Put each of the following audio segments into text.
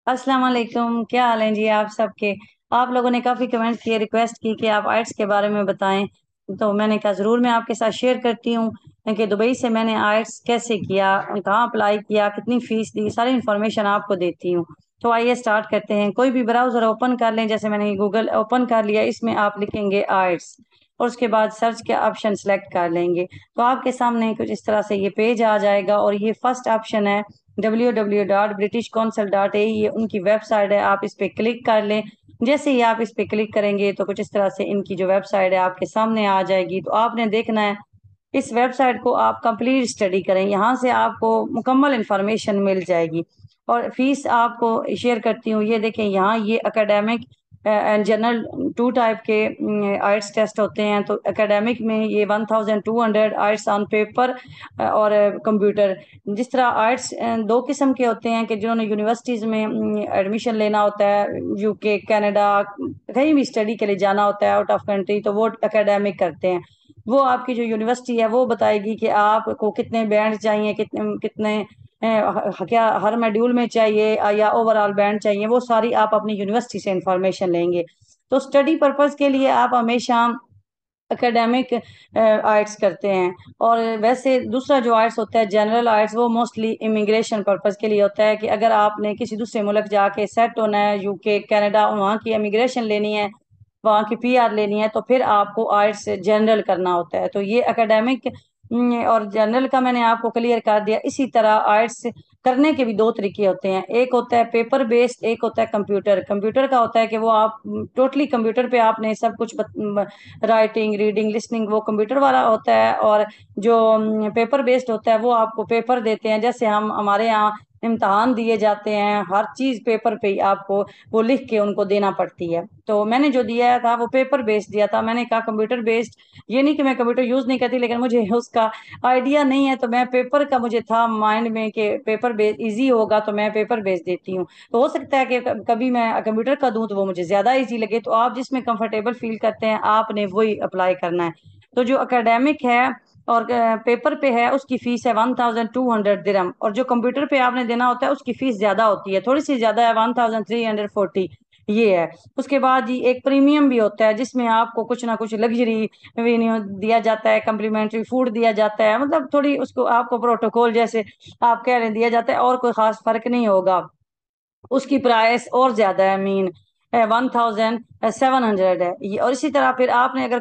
अस्सलाम वालेकुम। क्या हाल है जी आप सबके। आप लोगों ने काफ़ी कमेंट किए, रिक्वेस्ट की कि आप आइट्स के बारे में बताएं। तो मैंने कहा ज़रूर मैं आपके साथ शेयर करती हूँ कि दुबई से मैंने आइट्स कैसे किया, कहाँ अप्लाई किया, कितनी फ़ीस दी, सारी इन्फॉर्मेशन आपको देती हूँ। तो आइए स्टार्ट करते हैं। कोई भी ब्राउज़र ओपन कर लें, जैसे मैंने गूगल ओपन कर लिया, इसमें आप लिखेंगे आइट्स और उसके बाद सर्च के ऑप्शन सेलेक्ट कर लेंगे। तो आपके सामने कुछ इस तरह से ये पेज आ जाएगा और ये फर्स्ट ऑप्शन है www.britishcouncil.ae, ये उनकी वेबसाइट है। आप इस पे क्लिक कर लें। जैसे ही आप इस पे क्लिक करेंगे तो कुछ इस तरह से इनकी जो वेबसाइट है आपके सामने आ जाएगी। तो आपने देखना है, इस वेबसाइट को आप कंप्लीट स्टडी करें, यहाँ से आपको मुकम्मल इंफॉर्मेशन मिल जाएगी। और फीस आपको शेयर करती हूँ। ये देखें, यहाँ ये academic and general two type के आइट्स टेस्ट होते हैं। तो एकेडमिक में ये 1200 आइट्स ऑन पेपर और कंप्यूटर। जिस तरह आर्ट्स दो किस्म के होते हैं कि जिन्होंने यूनिवर्सिटीज़ में एडमिशन लेना होता है, यूके, कनाडा, कहीं भी स्टडी के लिए जाना होता है आउट ऑफ कंट्री, तो वो एकेडमिक करते हैं। वो आपकी जो यूनिवर्सिटी है वो बताएगी कि आपको कितने बैंड चाहिए, कितने कितने क्या हर मॉड्यूल में चाहिए या ओवरऑल बैंड चाहिए, वो सारी आप अपनी यूनिवर्सिटी से इंफॉर्मेशन लेंगे। तो स्टडी पर्पस के लिए आप हमेशा एकेडमिक आर्ट्स करते हैं। और वैसे दूसरा जो आर्ट्स होता है जनरल आर्ट्स, वो मोस्टली इमिग्रेशन पर्पस के लिए होता है कि अगर आपने किसी दूसरे मुल्क जाके सेट होना है, यूके, कनाडा, वहाँ की इमिग्रेशन लेनी है, वहाँ की पीआर लेनी है, तो फिर आपको आर्ट्स जनरल करना होता है। तो ये एकेडमिक और जनरल का मैंने आपको क्लियर कर दिया। इसी तरह आर्ट्स करने के भी दो तरीके होते हैं, एक होता है पेपर बेस्ड, एक होता है कंप्यूटर। कंप्यूटर का होता है कि वो आप टोटली कंप्यूटर पे आपने सब कुछ राइटिंग, रीडिंग, लिसनिंग, वो कंप्यूटर वाला होता है। और जो पेपर बेस्ड होता है वो आपको पेपर देते हैं, जैसे हम हमारे यहाँ इम्तहान दिए जाते हैं, हर चीज़ पेपर पे ही आपको वो लिख के उनको देना पड़ती है। तो मैंने जो दिया था वो पेपर बेस्ड दिया था। मैंने कहा कंप्यूटर बेस्ड, ये नहीं कि मैं कंप्यूटर यूज़ नहीं करती, लेकिन मुझे उसका आइडिया नहीं है, तो मैं पेपर का मुझे था माइंड में कि पेपर बेस्ड ईजी होगा, तो मैं पेपर बेस्ड देती हूँ। तो हो सकता है कि कभी मैं कंप्यूटर का दूं तो वो मुझे ज़्यादा इजी लगे। तो आप जिसमें कंफर्टेबल फील करते हैं आपने वही अप्लाई करना है। तो जो एकेडमिक है और पेपर पे है, उसकी फीस है 1200 दिरहम, और जो कंप्यूटर पे आपने देना होता है उसकी फीस ज़्यादा होती है, थोड़ी सी ज़्यादा है, 1340 ये है। उसके बाद जी एक प्रीमियम भी होता है, जिसमें आपको कुछ ना कुछ लग्जरी दिया जाता है, कम्प्लीमेंट्री फूड दिया जाता है, मतलब थोड़ी उसको आपको प्रोटोकॉल जैसे आप कह रहे हैं दिया जाता है, और कोई खास फर्क नहीं होगा। उसकी प्राइस और ज्यादा है, मीन 1700 है ये। और इसी तरह फिर आपने अगर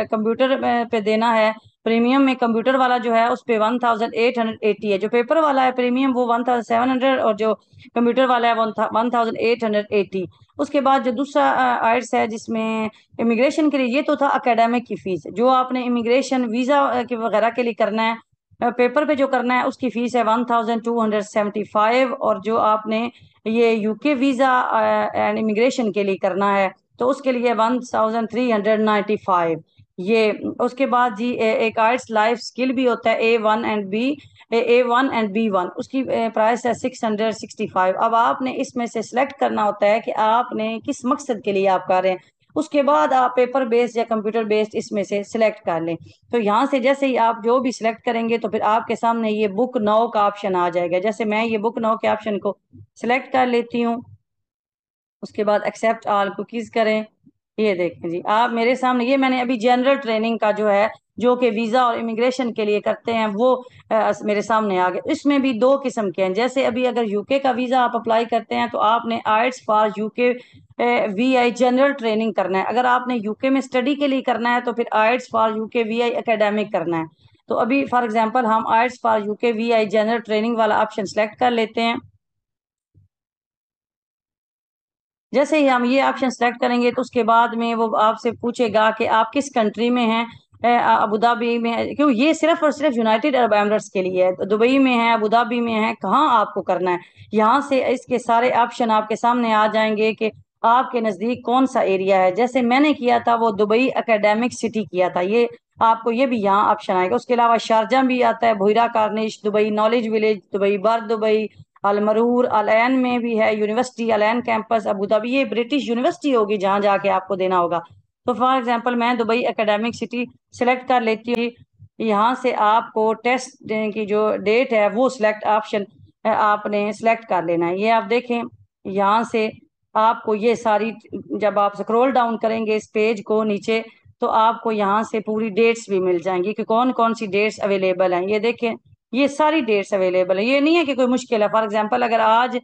कंप्यूटर पे देना है, प्रीमियम में कंप्यूटर वाला जो है उस पे 1880 है। जो पेपर वाला है प्रीमियम वो 1700, और जो कंप्यूटर वाला है वो 1880। उसके बाद जो दूसरा आइट्स है जिसमें इमिग्रेशन के लिए, ये तो था एकेडमिक की फीस। जो आपने इमिग्रेशन वीज़ा के वगैरह के लिए करना है, पेपर पे जो करना है, उसकी फीस है 1275। और जो आपने ये यूके वीज़ा एंड इमिग्रेशन के लिए करना है तो उसके लिए 1395 ये। उसके बाद जी एक आर्ट्स लाइफ स्किल भी होता है, A1 एंड B1, उसकी प्राइस है 665। अब आपने इसमें से सिलेक्ट करना होता है कि आपने किस मकसद के लिए आप कर रहे हैं। उसके बाद आप पेपर बेस्ड या कंप्यूटर बेस्ड इसमें से सिलेक्ट कर लें। तो यहाँ से जैसे ही आप जो भी सिलेक्ट करेंगे तो फिर आपके सामने ये बुक नाउ का ऑप्शन आ जाएगा। जैसे मैं ये बुक नाउ के ऑप्शन को सिलेक्ट कर लेती हूँ, उसके बाद एक्सेप्ट ऑल कुकीज करें। ये देखें जी, आप मेरे सामने ये मैंने अभी जनरल ट्रेनिंग का जो है, जो कि वीज़ा और इमिग्रेशन के लिए करते हैं, वो मेरे सामने आ गए। इसमें भी दो किस्म के हैं। जैसे अभी अगर यूके का वीज़ा आप अप्लाई करते हैं तो आपने IELTS for UK VI general training करना है। अगर आपने यूके में स्टडी के लिए करना है तो फिर IELTS for UK VI academic करना है। तो अभी फॉर एग्जांपल हम IELTS for UK VI general training वाला ऑप्शन सेलेक्ट कर लेते हैं। जैसे ही हम ये ऑप्शन सेलेक्ट करेंगे तो उसके बाद में वो आपसे पूछेगा कि आप किस कंट्री में हैं। अबू धाबी में है, क्यों ये सिर्फ और सिर्फ यूनाइटेड अरब एमिरेट्स के लिए है। तो दुबई में है, अबू धाबी में है, कहाँ आपको करना है। यहाँ से इसके सारे ऑप्शन आपके सामने आ जाएंगे कि आपके नज़दीक कौन सा एरिया है। जैसे मैंने किया था वो दुबई एकेडमिक सिटी किया था, ये आपको ये भी यहाँ ऑप्शन आएगा। उसके अलावा शारजा भी आता है, Buhaira Corniche, Dubai knowledge village, Dubai Bur Dubai, Al Muroor, Al Ain में भी है university, Al Ain campus Abu Dhabi, ये ब्रिटिश यूनिवर्सिटी होगी जहाँ जाके आपको देना होगा। तो फॉर एग्जांपल मैं दुबई एकेडमिक सिटी सिलेक्ट कर लेती हूँ। यहाँ से आपको टेस्ट की जो डेट है वो सिलेक्ट ऑप्शन आपने सिलेक्ट कर लेना है। ये आप देखें, यहाँ से आपको ये सारी, जब आप स्क्रॉल डाउन करेंगे इस पेज को नीचे, तो आपको यहाँ से पूरी डेट्स भी मिल जाएंगी कि कौन कौन सी डेट्स अवेलेबल हैं। ये देखें, ये सारी डेट्स अवेलेबल है। ये नहीं है कि कोई मुश्किल है। फॉर एग्जांपल अगर आज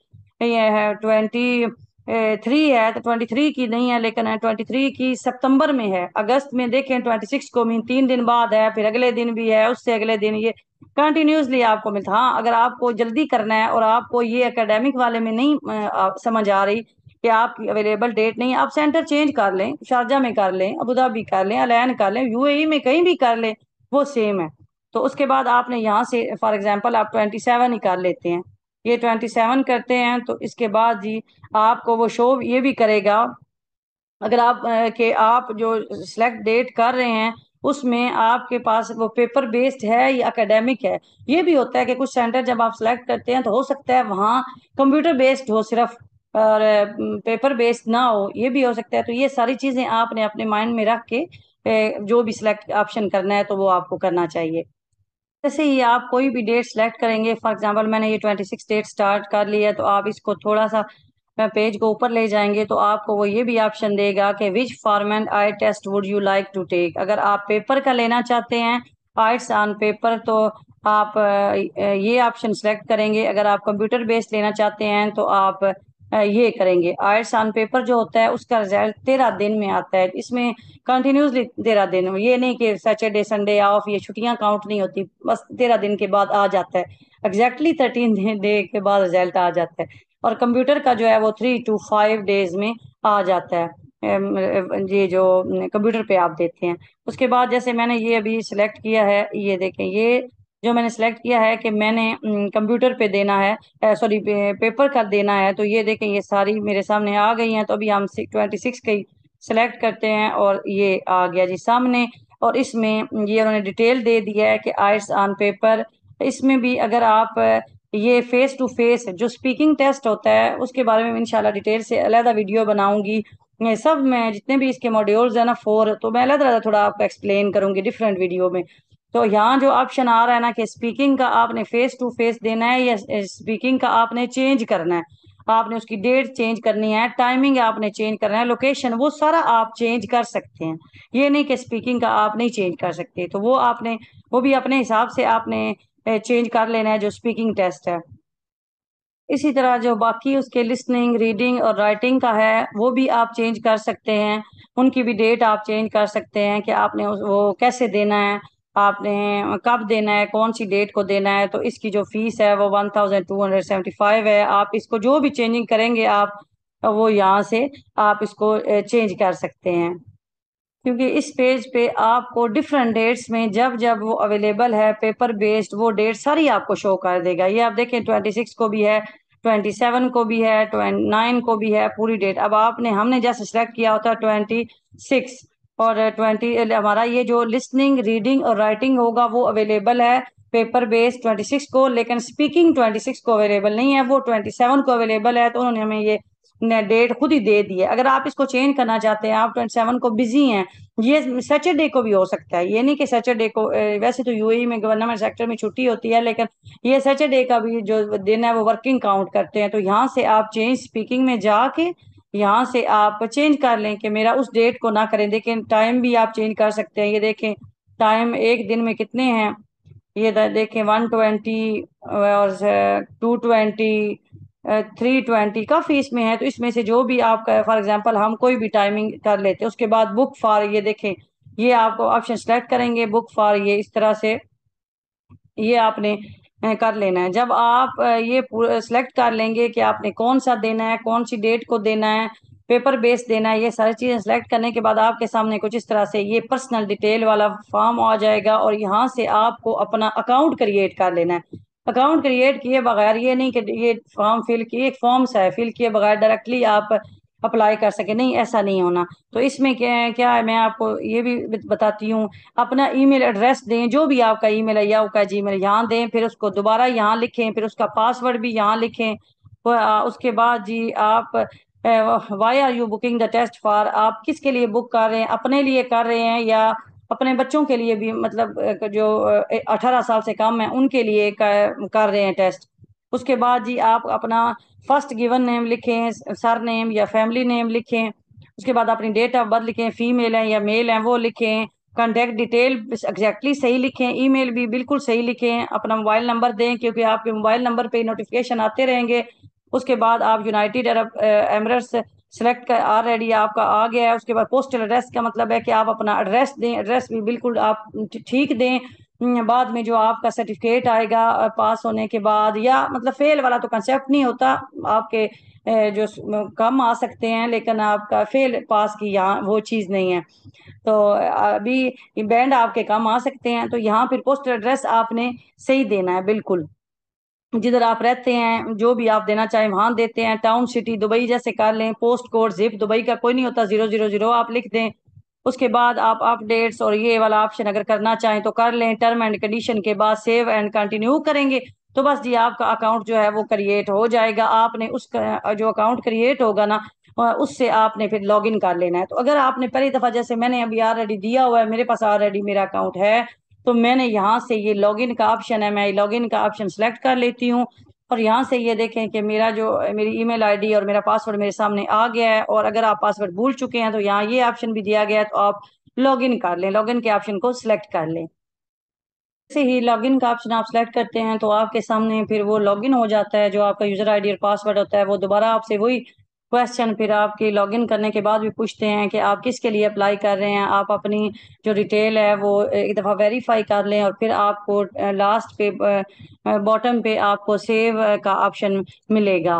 ये है 23 है तो 23 की नहीं है, लेकिन 23 की सितंबर में है, अगस्त में देखें 26 को, मीन 3 दिन बाद है, फिर अगले दिन भी है, उससे अगले दिन, ये कंटिन्यूसली आपको मिलता। हाँ, अगर आपको जल्दी करना है और आपको ये एकेडमिक वाले में नहीं समझ आ रही कि आपकी अवेलेबल डेट नहीं है, आप सेंटर चेंज कर लें, शारजा में कर लें, अबू धाबी कर लें, अलैन कर लें, यूएई में कहीं भी कर लें, वो सेम है। तो उसके बाद आपने यहाँ से फॉर एग्जांपल आप 27 ही कर लेते हैं। ये 27 करते हैं तो इसके बाद जी आपको वो शो ये भी करेगा। अगर आप कि आप जो सिलेक्ट डेट कर रहे हैं उसमें आपके पास वो पेपर बेस्ड है या एकेडमिक है। ये भी होता है कि कुछ सेंटर जब आप सिलेक्ट करते हैं तो हो सकता है वहाँ कंप्यूटर बेस्ड हो सिर्फ, और पेपर बेस्ड ना हो, ये भी हो सकता है। तो ये सारी चीज़ें आपने अपने माइंड में रख के जो भी सिलेक्ट ऑप्शन करना है तो वो आपको करना चाहिए। जैसे ही आप कोई भी डेट सेलेक्ट करेंगे, फॉर एग्जांपल मैंने ये 26 डेट स्टार्ट कर लिया, तो आप इसको थोड़ा सा पेज को ऊपर ले जाएंगे तो आपको वो ये भी ऑप्शन देगा कि विच फॉर्मेट आई टेस्ट would you like to take. अगर आप पेपर का लेना चाहते हैं, आर्ट्स ऑन पेपर, तो आप ये ऑप्शन सेलेक्ट करेंगे। अगर आप कंप्यूटर बेस्ड लेना चाहते हैं तो आप ये करेंगे। आर्ट्स ऑन पेपर जो होता है उसका रिजल्ट 13 दिन में आता है। इसमें कंटिन्यूसली 13 दिन, ये नहीं कि सैटरडे संडे ऑफ, ये छुट्टियां काउंट नहीं होती, बस 13 दिन के बाद आ जाता है। एग्जैक्टली 13 डे के बाद रिजल्ट आ जाता है। और कंप्यूटर का जो है वो 3 to 5 डेज में आ जाता है। ये जो कंप्यूटर पे आप देते हैं, उसके बाद जैसे मैंने ये अभी सिलेक्ट किया है, ये देखें, ये जो मैंने सेलेक्ट किया है कि मैंने कंप्यूटर पे देना है, सॉरी पेपर का देना है, तो ये देखें ये सारी मेरे सामने आ गई हैं। तो अभी हम 26 का सेलेक्ट करते हैं और ये आ गया जी सामने। और इसमें ये उन्होंने डिटेल दे दिया है कि आइट्स ऑन पेपर। इसमें भी अगर आप ये फेस टू फेस जो स्पीकिंग टेस्ट होता है उसके बारे में इंशाल्लाह डिटेल से अलहदा वीडियो बनाऊंगी। ये सब मैं जितने भी इसके मॉड्यूल्स है ना 4, तो मैं अलग अलग थोड़ा आपको एक्सप्लेन करूंगी डिफरेंट वीडियो में। तो यहाँ जो ऑप्शन आ रहा है ना कि स्पीकिंग का आपने फेस टू फेस देना है या स्पीकिंग का आपने चेंज करना है, आपने उसकी डेट चेंज करनी है, टाइमिंग आपने चेंज करना है, लोकेशन, वो सारा आप चेंज कर सकते हैं। ये नहीं कि स्पीकिंग का आप नहीं चेंज कर सकते, तो वो आपने वो भी अपने हिसाब से आपने चेंज कर लेना है जो स्पीकिंग टेस्ट है। इसी तरह जो बाकी उसके लिसनिंग, रीडिंग और राइटिंग का है वो भी आप चेंज कर सकते हैं। उनकी भी डेट आप चेंज कर सकते हैं कि आपने वो कैसे देना है, आपने कब देना है, कौन सी डेट को देना है। तो इसकी जो फीस है वो 1275 है। आप इसको जो भी चेंजिंग करेंगे आप, वो यहाँ से आप इसको चेंज कर सकते हैं। क्योंकि इस पेज पे आपको डिफरेंट डेट्स में जब जब वो अवेलेबल है पेपर बेस्ड, वो डेट सारी आपको शो कर देगा। ये आप देखें 26 को भी है, 27 को भी है, 29 को भी है, पूरी डेट। अब आपने हमने जैसे सेलेक्ट किया होता है 26 और 20, हमारा ये जो लिसनिंग, रीडिंग और राइटिंग होगा वो अवेलेबल है पेपर बेस्ड 26 को, लेकिन स्पीकिंग 26 को अवेलेबल नहीं है, वो 27 को अवेलेबल है। तो उन्होंने हमें ये डेट खुद ही दे दी है। अगर आप इसको चेंज करना चाहते हैं, आप 27 को बिजी हैं, ये सैटरडे को भी हो सकता है, ये नहीं कि सैटरडे को, वैसे तो यूएई में गवर्नमेंट सेक्टर में छुट्टी होती है, लेकिन ये सैटरडे का भी जो दिन है वो वर्किंग काउंट करते हैं। तो यहाँ से आप चेंज स्पीकिंग में जाके यहाँ से आप चेंज कर लें कि मेरा उस डेट को ना करें। देखें टाइम भी आप चेंज कर सकते हैं। ये देखें टाइम एक दिन में कितने हैं, ये देखें 120 और 220, 320, काफी इसमें है। तो इसमें से जो भी आपका, फॉर एग्जांपल हम कोई भी टाइमिंग कर लेते हैं। उसके बाद बुक फॉर, ये देखें, ये आपको ऑप्शन सेलेक्ट करेंगे बुक फॉर, ये इस तरह से ये आपने कर लेना है। जब आप ये सेलेक्ट कर लेंगे कि आपने कौन सा देना है, कौन सी डेट को देना है, पेपर बेस देना है, ये सारी चीज़ें सेलेक्ट करने के बाद आपके सामने कुछ इस तरह से ये पर्सनल डिटेल वाला फॉर्म आ जाएगा। और यहाँ से आपको अपना अकाउंट क्रिएट कर लेना है। अकाउंट क्रिएट किए बगैर, ये नहीं कि ये फॉर्म फिल किए, एक फॉर्म्स है, फिल किए बगैर डायरेक्टली आप अप्लाई कर सके, नहीं, ऐसा नहीं होना। तो इसमें क्या क्या है, मैं आपको ये भी बताती हूँ। अपना ईमेल एड्रेस दें, जो भी आपका ईमेल है या आपका जीमेल यहाँ दें, फिर उसको दोबारा यहाँ लिखें, फिर उसका पासवर्ड भी यहाँ लिखें। उसके बाद जी आप why are you booking the test for, आप किसके लिए बुक कर रहे हैं, अपने लिए कर रहे हैं या अपने बच्चों के लिए भी, मतलब जो 18 साल से कम है उनके लिए कर रहे हैं टेस्ट। उसके बाद जी आप अपना फर्स्ट गिवन नेम लिखें, सर नेम या फैमिली नेम लिखें। उसके बाद अपनी डेट ऑफ बर्थ लिखें, फीमेल है या मेल है वो लिखें। कॉन्टैक्ट डिटेल एग्जैक्टली सही लिखें, ईमेल भी बिल्कुल सही लिखें। अपना मोबाइल नंबर दें क्योंकि आपके मोबाइल नंबर पे नोटिफिकेशन आते रहेंगे। उसके बाद आप यूनाइटेड अरब एमिरेट्स सेलेक्ट कर ऑलरेडी आपका आ गया है। उसके बाद पोस्टल एड्रेस का मतलब है कि आप अपना एड्रेस दें, एड्रेस भी बिल्कुल आप ठीक दें। बाद में जो आपका सर्टिफिकेट आएगा पास होने के बाद, या मतलब फेल वाला तो कंसेप्ट नहीं होता, आपके जो कम आ सकते हैं लेकिन आपका फेल पास की यहाँ वो चीज़ नहीं है। तो अभी बैंड आपके कम आ सकते हैं, तो यहाँ फिर पोस्टल एड्रेस आपने सही देना है बिल्कुल। जिधर आप रहते हैं जो भी आप देना चाहें वहां देते हैं। टाउन सिटी दुबई जैसे कर लें, पोस्ट कोड जिप दुबई का कोई नहीं होता, 000 आप लिख दें। उसके बाद आप अपडेट्स और ये वाला ऑप्शन अगर करना चाहें तो कर लें। टर्म एंड कंडीशन के बाद सेव एंड कंटिन्यू करेंगे तो बस जी आपका अकाउंट जो है वो क्रिएट हो जाएगा। आपने उस जो अकाउंट क्रिएट होगा ना उससे आपने फिर लॉगिन कर लेना है। तो अगर आपने पहली दफा, जैसे मैंने अभी ऑलरेडी दिया हुआ है, मेरे पास ऑलरेडी मेरा अकाउंट है, तो मैंने यहाँ से ये लॉगिन का ऑप्शन है, मैं लॉगिन का ऑप्शन सेलेक्ट कर लेती हूँ। और यहाँ से ये देखें कि मेरा जो मेरी ईमेल आईडी और मेरा पासवर्ड मेरे सामने आ गया है। और अगर आप पासवर्ड भूल चुके हैं तो यहाँ ये ऑप्शन भी दिया गया है, तो आप लॉगिन कर लें, लॉगिन के ऑप्शन को सिलेक्ट कर लें। जैसे ही लॉगिन का ऑप्शन आप सेलेक्ट करते हैं तो आपके सामने फिर वो लॉगिन हो जाता है। जो आपका यूजर आईडी और पासवर्ड होता है वो दोबारा आपसे वही क्वेश्चन फिर आपके लॉगिन करने के बाद भी पूछते हैं कि आप किसके लिए अप्लाई कर रहे हैं। आप अपनी जो डिटेल है वो एक दफ़ा वेरीफाई कर लें और फिर आपको लास्ट पे बॉटम पे आपको सेव का ऑप्शन मिलेगा।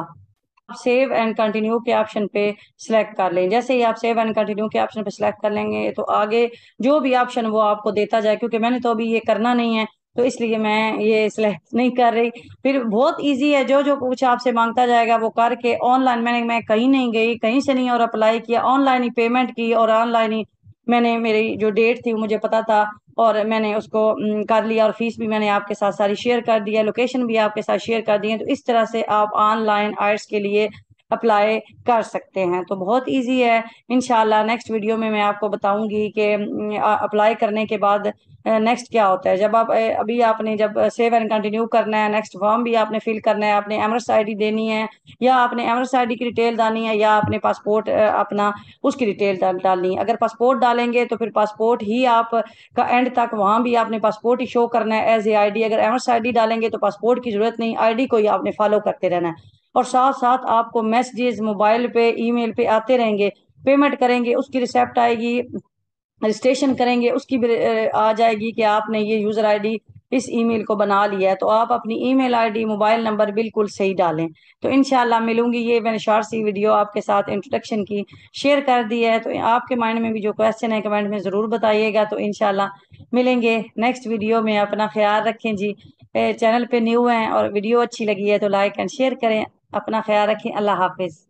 आप सेव एंड कंटिन्यू के ऑप्शन पे सिलेक्ट कर लें। जैसे ही आप सेव एंड कंटिन्यू के ऑप्शन पे सिलेक्ट कर लेंगे तो आगे जो भी ऑप्शन वो आपको देता जाए, क्योंकि मैंने तो अभी ये करना नहीं है तो इसलिए मैं ये सिलेक्ट नहीं कर रही। फिर बहुत इजी है, जो जो कुछ आपसे मांगता जाएगा वो करके ऑनलाइन, मैं कहीं नहीं गई, कहीं से नहीं और अप्लाई किया, ऑनलाइन ही पेमेंट की और ऑनलाइन ही मैंने, मेरी जो डेट थी वो मुझे पता था और मैंने उसको कर लिया। और फीस भी मैंने आपके साथ सारी शेयर कर दी है, लोकेशन भी आपके साथ शेयर कर दी है। तो इस तरह से आप ऑनलाइन आइट्स के लिए अप्लाई कर सकते हैं। तो बहुत इजी है। इंशाल्लाह नेक्स्ट वीडियो में मैं आपको बताऊंगी कि अप्लाई करने के बाद नेक्स्ट क्या होता है। जब आप अभी आपने जब सेव एंड कंटिन्यू करना है, नेक्स्ट फॉर्म भी आपने फिल करना है, आपने एमएस आईडी देनी है, या आपने एमएस आईडी की डिटेल डालनी है, या आपने पासपोर्ट अपना उसकी डिटेल डालनी है। अगर पासपोर्ट डालेंगे तो फिर पासपोर्ट ही आप का एंड तक वहां भी आपने पासपोर्ट ही शो करना है एज ए आईडी। अगर एमएस आईडी डालेंगे तो पासपोर्ट की जरूरत नहीं, आईडी को ही आपने फॉलो करते रहना है। और साथ साथ आपको मैसेजेस मोबाइल पे ईमेल पे आते रहेंगे। पेमेंट करेंगे उसकी रिसिप्ट आएगी, रजिस्ट्रेशन करेंगे उसकी भी आ जाएगी कि आपने ये यूजर आईडी इस ईमेल को बना लिया है। तो आप अपनी ईमेल आईडी मोबाइल नंबर बिल्कुल सही डालें। तो इंशाल्लाह मिलूंगी। ये मैंने शॉर्ट सी वीडियो आपके साथ इंट्रोडक्शन की शेयर कर दी है। तो आपके माइंड में भी जो क्वेश्चन है कमेंट में ज़रूर बताइएगा। तो इंशाल्लाह मिलेंगे नेक्स्ट वीडियो में। अपना ख्याल रखें जी। चैनल पे न्यू हैं और वीडियो अच्छी लगी है तो लाइक एंड शेयर करें। अपना ख्याल रखें। अल्लाह हाफिज़।